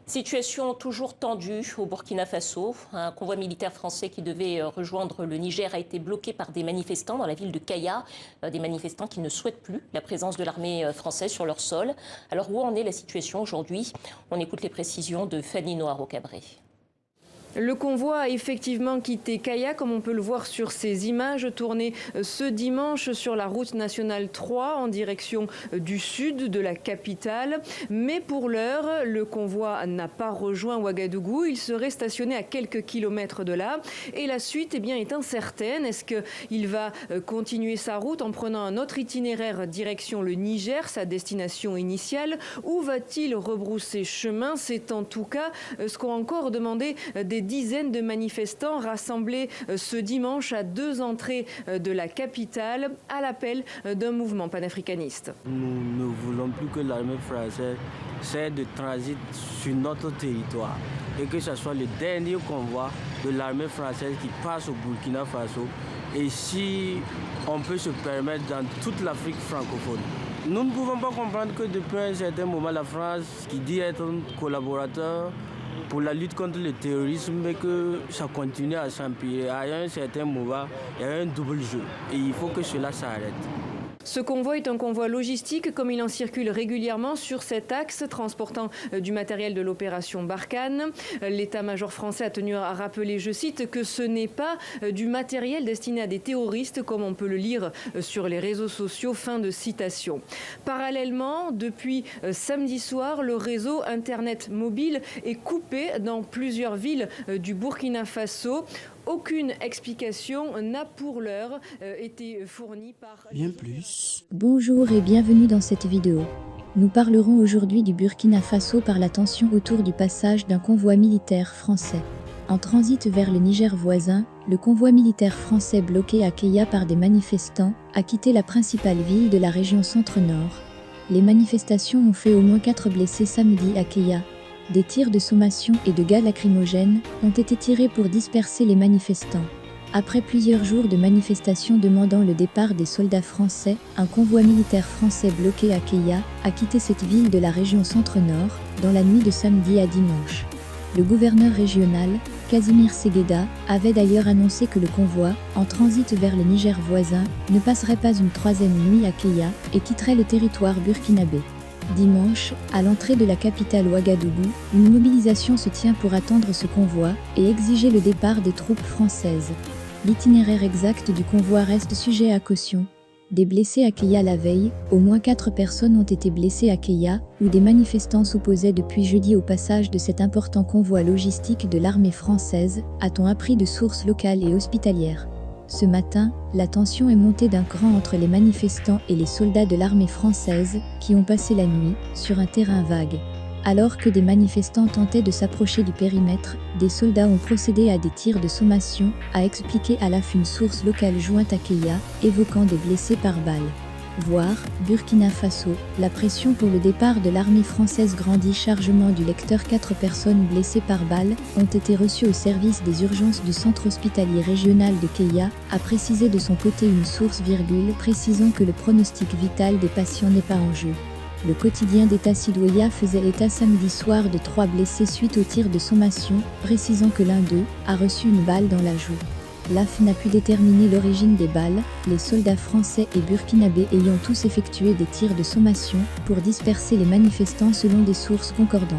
Situation toujours tendue au Burkina Faso. Un convoi militaire français qui devait rejoindre le Niger a été bloqué par des manifestants dans la ville de Kaya. Des manifestants qui ne souhaitent plus la présence de l'armée française sur leur sol. Alors où en est la situation aujourd'hui? On écoute les précisions de Fanny Noiro-Cabré. Le convoi a effectivement quitté Kaya, comme on peut le voir sur ces images tournées ce dimanche sur la route nationale 3 en direction du sud de la capitale. Mais pour l'heure, le convoi n'a pas rejoint Ouagadougou. Il serait stationné à quelques kilomètres de là. Et la suite est incertaine. Est-ce qu'il va continuer sa route en prenant un autre itinéraire direction le Niger, sa destination initiale, ou va-t-il rebrousser chemin? C'est en tout cas ce qu'ont encore demandé des dizaines de manifestants rassemblés ce dimanche à 2 entrées de la capitale à l'appel d'un mouvement panafricaniste. Nous ne voulons plus que l'armée française serve de transit sur notre territoire et que ce soit le dernier convoi de l'armée française qui passe au Burkina Faso et si on peut se permettre dans toute l'Afrique francophone. Nous ne pouvons pas comprendre que depuis un certain moment la France, qui dit être un collaborateur pour la lutte contre le terrorisme, mais que ça continue à s'empirer. À un certain moment, il y a un double jeu et il faut que cela s'arrête. Ce convoi est un convoi logistique comme il en circule régulièrement sur cet axe transportant du matériel de l'opération Barkhane. L'état-major français a tenu à rappeler, je cite, que ce n'est pas du matériel destiné à des terroristes comme on peut le lire sur les réseaux sociaux. Fin de citation. Parallèlement, depuis samedi soir, le réseau Internet mobile est coupé dans plusieurs villes du Burkina Faso. Aucune explication n'a pour l'heure été fournie par... Bien plus. Bonjour et bienvenue dans cette vidéo. Nous parlerons aujourd'hui du Burkina Faso par la tension autour du passage d'un convoi militaire français. En transit vers le Niger voisin, le convoi militaire français bloqué à Kaya par des manifestants a quitté la principale ville de la région centre-nord. Les manifestations ont fait au moins 4 blessés samedi à Kaya. Des tirs de sommation et de gaz lacrymogènes ont été tirés pour disperser les manifestants. Après plusieurs jours de manifestations demandant le départ des soldats français, un convoi militaire français bloqué à Kaya a quitté cette ville de la région centre-nord dans la nuit de samedi à dimanche. Le gouverneur régional, Casimir Segueda, avait d'ailleurs annoncé que le convoi, en transit vers le Niger voisin, ne passerait pas une 3e nuit à Kaya et quitterait le territoire burkinabé. Dimanche, à l'entrée de la capitale Ouagadougou, une mobilisation se tient pour attendre ce convoi et exiger le départ des troupes françaises. L'itinéraire exact du convoi reste sujet à caution. Des blessés à Kaya la veille, au moins 4 personnes ont été blessées à Kaya, où des manifestants s'opposaient depuis jeudi au passage de cet important convoi logistique de l'armée française, a-t-on appris de sources locales et hospitalières. Ce matin, la tension est montée d'un cran entre les manifestants et les soldats de l'armée française, qui ont passé la nuit sur un terrain vague. Alors que des manifestants tentaient de s'approcher du périmètre, des soldats ont procédé à des tirs de sommation, a expliqué à l'AF une source locale jointe à Kaya, évoquant des blessés par balle. Voir, Burkina Faso, la pression pour le départ de l'armée française grandit. Chargement du lecteur. 4 personnes blessées par balle ont été reçues au service des urgences du centre hospitalier régional de Kaya, a précisé de son côté une source, précisant que le pronostic vital des patients n'est pas en jeu. Le quotidien d'État Sidoya faisait état samedi soir de 3 blessés suite aux tirs de sommation, précisant que l'un d'eux a reçu une balle dans la joue. L'AF n'a pu déterminer l'origine des balles, les soldats français et burkinabés ayant tous effectué des tirs de sommation pour disperser les manifestants selon des sources concordantes.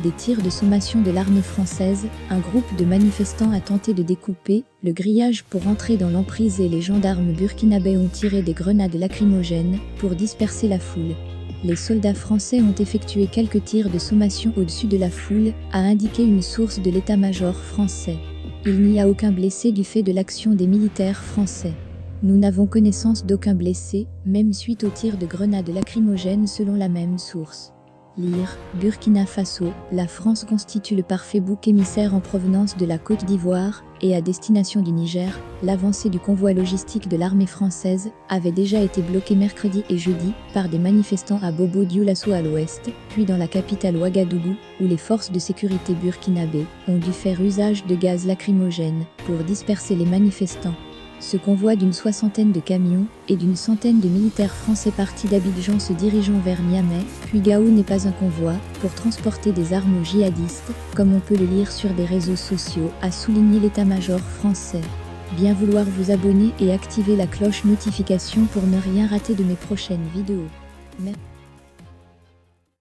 Des tirs de sommation de l'armée française, un groupe de manifestants a tenté de découper le grillage pour entrer dans l'emprise et les gendarmes burkinabés ont tiré des grenades lacrymogènes pour disperser la foule. Les soldats français ont effectué quelques tirs de sommation au-dessus de la foule, a indiqué une source de l'état-major français. Il n'y a aucun blessé du fait de l'action des militaires français. Nous n'avons connaissance d'aucun blessé, même suite aux tirs de grenades lacrymogènes selon la même source. Lire, Burkina Faso, la France constitue le parfait bouc émissaire en provenance de la Côte d'Ivoire, et à destination du Niger, l'avancée du convoi logistique de l'armée française avait déjà été bloquée mercredi et jeudi par des manifestants à Bobo-Dioulasso à l'ouest, puis dans la capitale Ouagadougou, où les forces de sécurité burkinabées ont dû faire usage de gaz lacrymogène pour disperser les manifestants. Ce convoi d'une soixantaine de camions et d'une centaine de militaires français partis d'Abidjan se dirigeant vers Niamey, puis Gao n'est pas un convoi pour transporter des armes aux djihadistes, comme on peut le lire sur des réseaux sociaux, a souligné l'état-major français. Bien vouloir vous abonner et activer la cloche notification pour ne rien rater de mes prochaines vidéos. Merci.